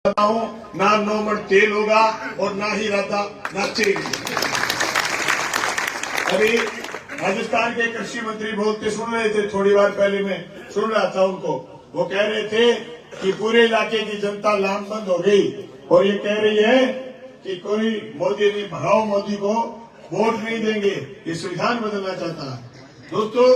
ना नोमड़ तेल होगा और ना ही राधा ना चीनी। अभी राजस्थान के कृषि मंत्री बोलते सुन रहे थे, थोड़ी बार पहले मैं सुन रहा था उनको। वो कह रहे थे कि पूरे इलाके की जनता लामबंद हो गई और ये कह रही है कि कोई मोदी नहीं, भगाओ मोदी को, वोट नहीं देंगे, ये संविधान बदलना चाहता है। दोस्तों,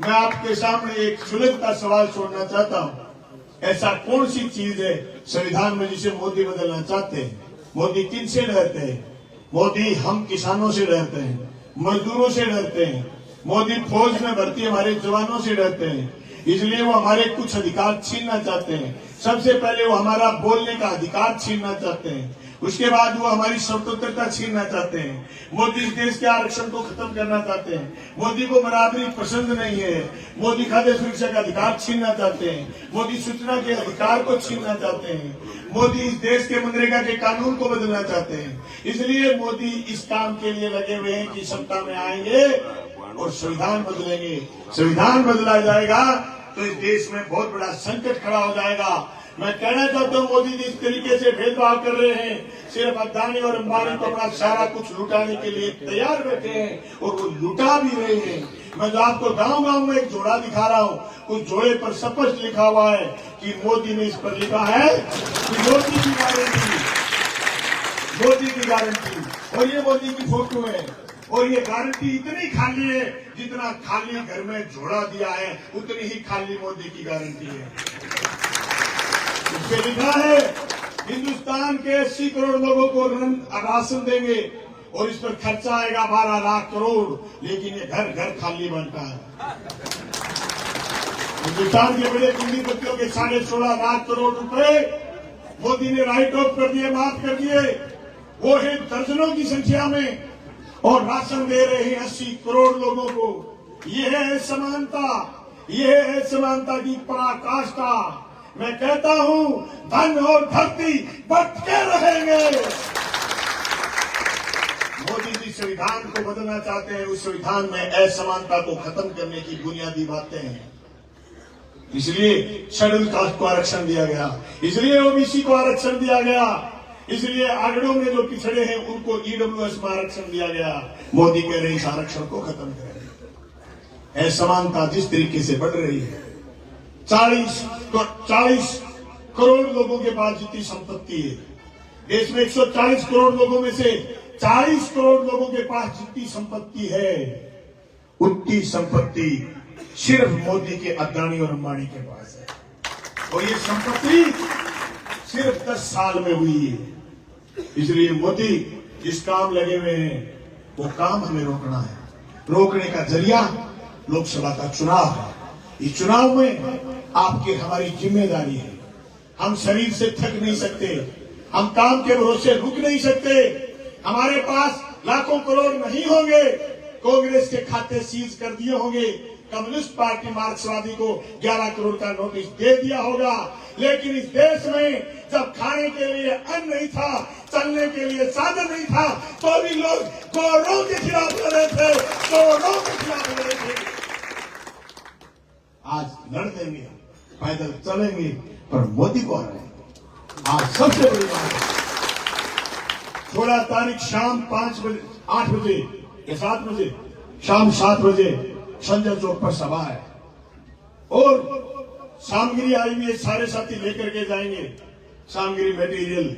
मैं आपके सामने एक सुलझता सवाल छोड़ना चाहता हूँ। ऐसा कौन सी चीज है संविधान में जिसे मोदी बदलना चाहते हैं? मोदी किन से डरते हैं? मोदी हम किसानों से डरते हैं, मजदूरों से डरते हैं। मोदी फौज में भर्ती हमारे जवानों से डरते हैं, इसलिए वो हमारे कुछ अधिकार छीनना चाहते हैं। सबसे पहले वो हमारा बोलने का अधिकार छीनना चाहते हैं, उसके बाद वो हमारी स्वतंत्रता छीनना चाहते हैं। मोदी इस देश के आरक्षण को खत्म करना चाहते हैं। मोदी को बराबरी पसंद नहीं है। मोदी खाद्य सुरक्षा का अधिकार छीनना चाहते हैं। मोदी सूचना के अधिकार को छीनना चाहते हैं। मोदी इस देश के मनरेगा के कानून को बदलना चाहते हैं। इसलिए मोदी इस काम के लिए लगे हुए हैं कि सत्ता में आएंगे और संविधान बदलेंगे। संविधान बदला जाएगा तो इस देश में बहुत बड़ा संकट खड़ा हो जाएगा। मैं कहना चाहता हूँ, मोदी जी इस तरीके से भेदभाव कर रहे हैं, सिर्फ अदानी और अंबानी को अपना सारा कुछ लुटाने के लिए तैयार बैठे हैं और वो लुटा भी रहे हैं। मैं आपको गांव गांव में एक जोड़ा दिखा रहा हूँ, उस जोड़े पर स्पष्ट लिखा हुआ है कि मोदी ने इस पर लिखा है कि मोदी की गारंटी, मोदी की गारंटी, और ये मोदी की फोटो है। और ये गारंटी इतनी खाली है जितना खाली घर में जोड़ा दिया है, उतनी ही खाली मोदी की गारंटी है। इसमें लिखा है हिंदुस्तान के 80 करोड़ लोगों को राशन देंगे और इस पर खर्चा आएगा 12 लाख करोड़, लेकिन ये घर घर खाली बनता है। हिंदुस्तान के बड़े पूंजीपतियों के 16.5 लाख करोड़ रुपए मोदी ने राइट ऑफ कर दिए, माफ कर दिए। वो है दर्जनों की संख्या में, और राशन दे रहे हैं 80 करोड़ लोगों को। ये है समानता, ये है समानता की पराकाष्ठा। मैं कहता हूं, धन और धरती बटके रहेंगे। मोदी जी संविधान को बदलना चाहते हैं, उस संविधान में असमानता को खत्म करने की बुनियादी बातें हैं। इसलिए शेड्यूल कास्ट को आरक्षण दिया गया, इसलिए ओबीसी को आरक्षण दिया गया, इसलिए आगड़ों में जो पिछड़े हैं उनको ईडब्ल्यूएस में आरक्षण दिया गया। मोदी कह रहे इस आरक्षण को खत्म करें। असमानता जिस तरीके से बढ़ रही है, 40 करोड़ लोगों के पास जितनी संपत्ति है, देश में 140 करोड़ लोगों में से 40 करोड़ लोगों के पास जितनी संपत्ति है, उतनी संपत्ति सिर्फ मोदी के अदानी और अंबानी के पास है। और ये संपत्ति सिर्फ 10 साल में हुई है। इसलिए मोदी जिस काम लगे हुए हैं, वो काम हमें रोकना है। रोकने का जरिया लोकसभा का चुनाव है। इस चुनाव में आपकी हमारी जिम्मेदारी है। हम शरीर से थक नहीं सकते, हम काम के भरोसे रुक नहीं सकते। हमारे पास लाखों करोड़ नहीं होंगे, कांग्रेस के खाते सीज कर दिए होंगे, कम्युनिस्ट पार्टी मार्क्सवादी को 11 करोड़ का नोटिस दे दिया होगा, लेकिन इस देश में जब खाने के लिए अन्न नहीं था, चलने के लिए साधन नहीं था, तो भी लोग करोड़ों के खिलाफ लड़े थे, करोड़ों के खिलाफ लड़े थे। आज लड़ देंगे, पैदल चलेंगे, पर मोदी को हराएंगे। आज सबसे बड़ी बात है, 16 तारीख शाम 5 बजे, 8 बजे या 7 बजे, शाम 7 बजे संजय चौक पर सभा है और सामग्री आई हुई है, सारे साथी लेकर के जाएंगे। सामग्री मटेरियल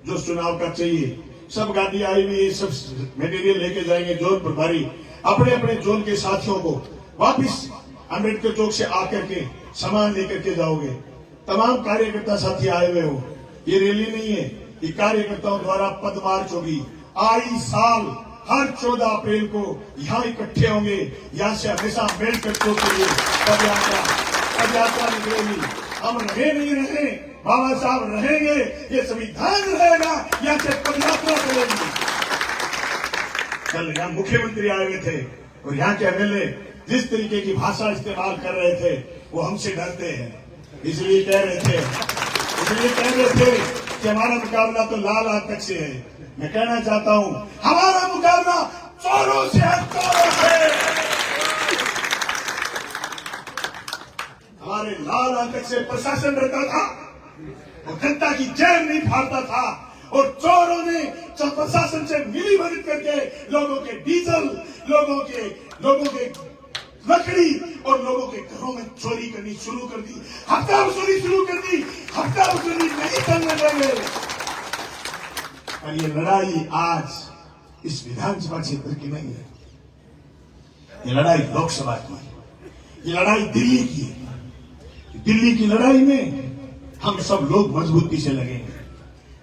जो चुनाव का चाहिए, सब गाड़ी आई हुई है, सब मटेरियल लेके जाएंगे। जोन प्रभारी अपने अपने जोन के साथियों को वापिस अम्बेडकर चौक से आकर के सामान लेकर के जाओगे। तमाम कार्यकर्ता साथी आए हुए हो। ये रैली नहीं है, ये कार्यकर्ताओं द्वारा पद मार्च होगी। आई साल हर 14 अप्रैल को यहाँ इकट्ठे होंगे। यहाँ से हमेशा अम्बेडकर चौक के लिए पद यात्रा निकलेगी। हम रहे नहीं रहे, बाबा साहब रहेंगे, ये संविधान रहेगा, यहाँ से पद यात्रा चलेगी। कल यहाँ मुख्यमंत्री आए हुए थे और यहाँ के एमएलए जिस तरीके की भाषा इस्तेमाल कर रहे थे, वो हमसे डरते हैं। इसलिए कह रहे थे कि हमारा मुकाबला तो लाल आग तक से है। मैं कहना चाहता हूं, हमारा मुकाबला चोरों से है, चोरों से। हमारे लाल आग तक से प्रशासन रहता था, वो जनता की जेब नहीं फाड़ता था और चोरों ने प्रशासन से मिली भगत करके लोगों के डीजल, लोगों के लकड़ी और लोगों के घरों में चोरी करनी शुरू कर दी, हफ्ता वसूली शुरू कर दी। हफ्ता वसूली नहीं करने देंगे। और ये लड़ाई आज इस विधानसभा क्षेत्र की नहीं है, ये लड़ाई लोकसभा की है, ये लड़ाई दिल्ली की है। दिल्ली की लड़ाई में हम सब लोग मजबूती से लगेंगे।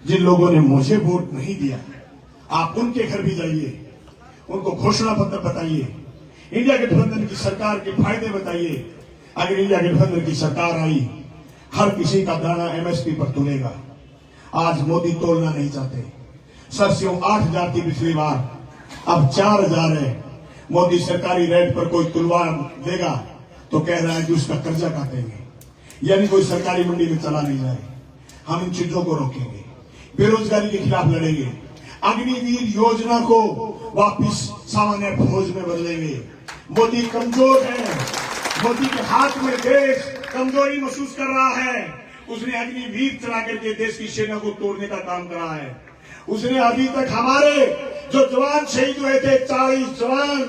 जिन लोगों ने मुझे वोट नहीं दिया, आप उनके घर भी जाइए, उनको घोषणा पत्र बताइए, इंडिया गठबंधन की सरकार के फायदे बताइए। अगर इंडिया गठबंधन की सरकार आई, हर किसी का दाना एमएसपी पर तुलेगा। आज मोदी तोलना नहीं चाहते। सरसों 8,000 थी पिछली बार, अब 4,000 है। मोदी सरकारी रेट पर कोई तुलवा देगा तो कह रहा है कि उसका कर्जा काटेंगे, यानी कोई सरकारी मंडी में चला नहीं जाए। हम इन चीजों को रोकेंगे, बेरोजगारी के खिलाफ लड़ेंगे, अग्निवीर योजना को वापिस सामान्य फौज में बदलेंगे। मोदी कमजोर है, मोदी के हाथ में देश कमजोरी महसूस कर रहा है। उसने अग्निवीर चला करके देश की सेना को तोड़ने का काम करा है। उसने अभी तक हमारे जो जवान शहीद हुए थे, 40 जवान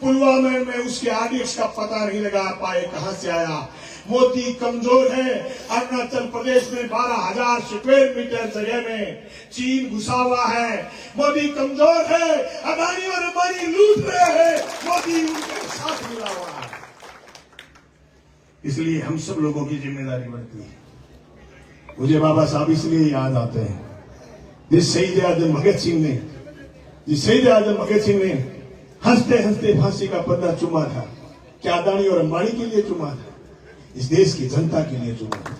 पुलवामा में, उसके आदेश का पता नहीं लगा पाए कहां से आया। मोदी कमजोर है। अरुणाचल प्रदेश में 12,000 स्क्वायर मीटर जगह में चीन घुसा हुआ है। मोदी कमजोर है। अदानी और अंबानी लूट रहे हैं, मोदी उनके साथ मिला हुआ है। इसलिए हम सब लोगों की जिम्मेदारी बढ़ती है। मुझे बाबा साहब इसलिए याद आते हैं, जिस शहीद आजम भगत सिंह ने हंसते हंसते फांसी का पन्ना चुमा था, क्या अदानी और अंबानी के लिए चुमा था? इस देश की जनता के लिए चुना था।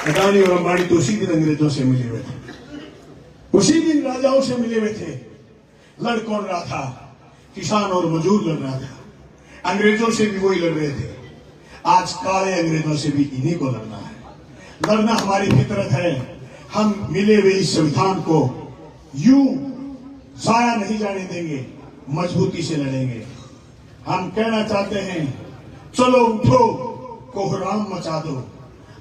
अदानी और अंबानी तो उसी दिन अंग्रेजों से मिले हुए थे, उसी दिन राजाओं से मिले हुए थे। लड़ कौन रहा था? किसान और मजदूर लड़ रहा था। अंग्रेजों से भी वही लड़ रहे थे। आज काले अंग्रेजों से भी इन्हीं को लड़ना है। लड़ना हमारी फितरत है। हम मिले हुए इस संविधान को यूं जाया नहीं जाने देंगे, मजबूती से लड़ेंगे। हम कहना चाहते हैं, चलो उठो, कोहराम मचा दो।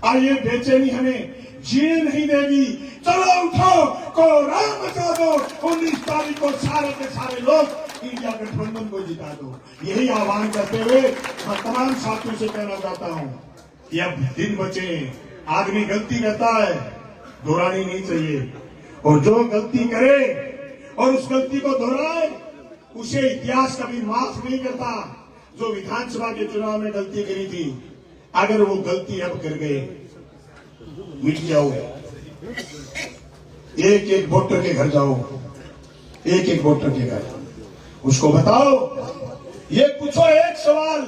और ये बेचैनी हमें जीने नहीं देगी। चलो उठो, कोहराम मचा दो। 19 तारीख को सारे के सारे लोग इंडिया गठबंधन को जिता दो। यही आह्वान करते हुए मैं तमाम साथियों से कहना चाहता हूं कि अब दिन बचे। आदमी गलती करता है, दोहरानी नहीं चाहिए, और जो गलती करे और उस गलती को दोहराए, उसे इतिहास कभी माफ नहीं करता। जो विधानसभा के चुनाव में गलती करी थी, अगर वो गलती अब कर गए, मिट जाओगे। एक एक वोटर के घर जाओ, एक एक वोटर के घर, उसको बताओ, ये पूछो एक सवाल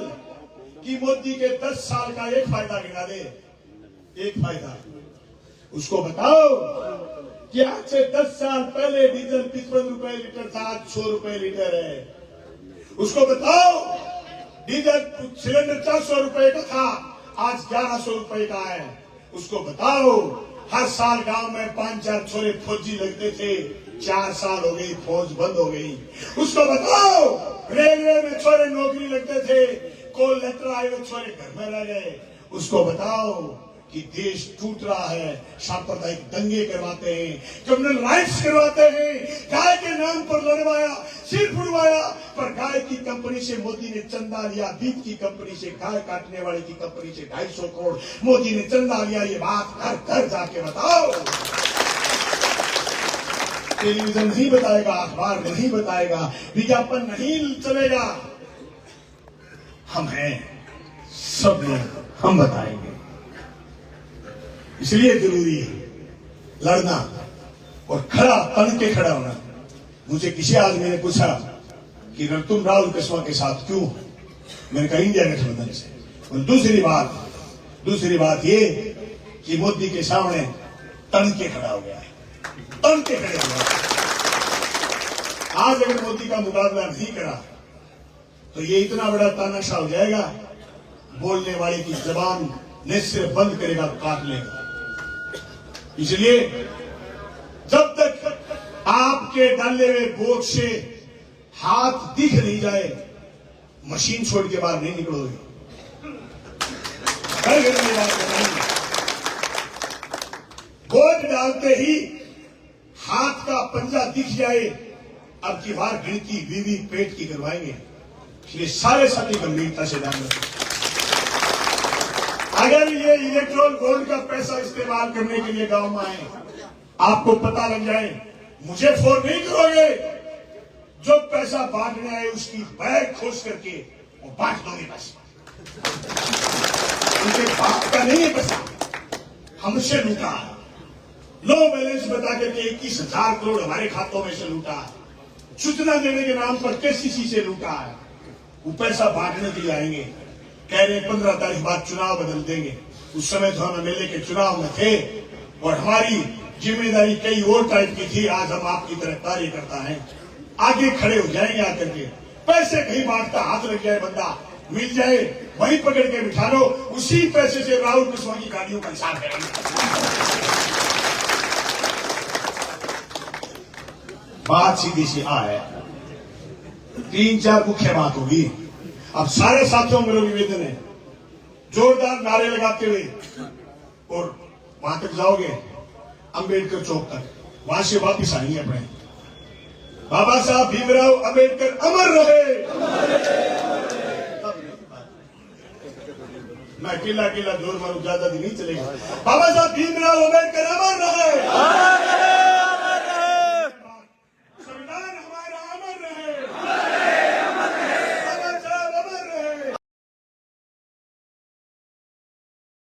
कि मोदी के 10 साल का एक फायदा गिना दे। एक फायदा उसको बताओ कि आज से 10 साल पहले डीजल 55 रुपए लीटर था, आज 100 रुपए लीटर है। उसको बताओ डीजल सिलेंडर 400 रुपए का था, आज 1100 रुपए का है। उसको बताओ हर साल गांव में 5-4 छोरे फौजी लगते थे, 4 साल हो गई, फौज बंद हो गई। उसको बताओ रेलवे में छोरे नौकरी लगते थे, कॉल लेटर आए हुए छोरे घर में रह गए। उसको बताओ कि देश टूट रहा है, सांप्रदायिक दंगे करवाते हैं, कम्युनल राइट्स करवाते हैं, गाय के नाम पर लड़वाया, सिर फुड़वाया, पर गाय की कंपनी से मोदी ने चंदा लिया, दूध की कंपनी से, गाय काटने वाले की कंपनी से 250 करोड़ मोदी ने चंदा लिया। ये बात घर घर जाके बताओ। टेलीविजन नहीं बताएगा, अखबार नहीं बताएगा, विज्ञापन नहीं चलेगा। हम हैं, सब लोग हम बताएंगे। इसलिए जरूरी है लड़ना और खड़ा तन के खड़ा होना। मुझे किसी आदमी ने पूछा कि तुम राहुल कस्वा के साथ क्यों? मैंने कहा इंडिया गठबंधन से। और दूसरी बात ये कि मोदी के सामने तन के खड़ा हो गया है, तन के खड़े हो गया। आज अगर मोदी का मुकाबला नहीं करा तो ये इतना बड़ा तानाशाह हो जाएगा, बोलने वाले की जबान ने सिर्फ बंद करेगा, काट लेगा। इसलिए जब तक आपके डाले हुए वोट से हाथ दिख नहीं जाए, मशीन छोड़ के बाहर नहीं निकलोगे। वोट डालते ही हाथ का पंजा दिख जाए, अब की बार गिनती वीवी पेट की करवाएंगे। इसलिए सारे साथी गंभीरता से ध्यान रखें। अगर ये इलेक्ट्रोल बॉन्ड का पैसा इस्तेमाल करने के लिए गांव में आए, आपको पता लग जाए, मुझे फोन नहीं करोगे, जो पैसा बांटने आए उसकी बैग खोज करके वो बांट दोगे। पैसा उनके बाप का नहीं है, पैसा हमसे लूटा है। लो बैलेंस बता करके 21,000 करोड़ हमारे खातों में से लूटा है। सूचना देने के नाम पर केसीसी से लूटा है। वो पैसा बांटने के लिए आएंगे, कह रहे 15 तारीख बाद चुनाव बदल देंगे। उस समय तो हम एमएलए के चुनाव में थे और हमारी जिम्मेदारी कई और टाइप की थी। आज हम आपकी तरह कार्यकर्ता हैं, आगे खड़े हो जाएंगे आकर के। पैसे कहीं बांटता हाथ लग जाए, बंदा मिल जाए, वहीं पकड़ के बिठा लो, उसी पैसे से राहुल कुशवाहा की गाड़ियों का हिसाब करेंगे। बात सीधी सी है, 3-4 मुख्य बात होगी। अब सारे साथियों मेरा निवेदन है, जोरदार नारे लगाते हुए और वहां तक जाओगे, अंबेडकर चौक तक, वहां से वापिस आएंगे अपने। बाबा साहब भीमराव अंबेडकर अमर रहे। मैं अकेला जोर मारूं, ज्यादा दिन नहीं चलेगा। बाबा साहब भीमराव अंबेडकर अमर रहे।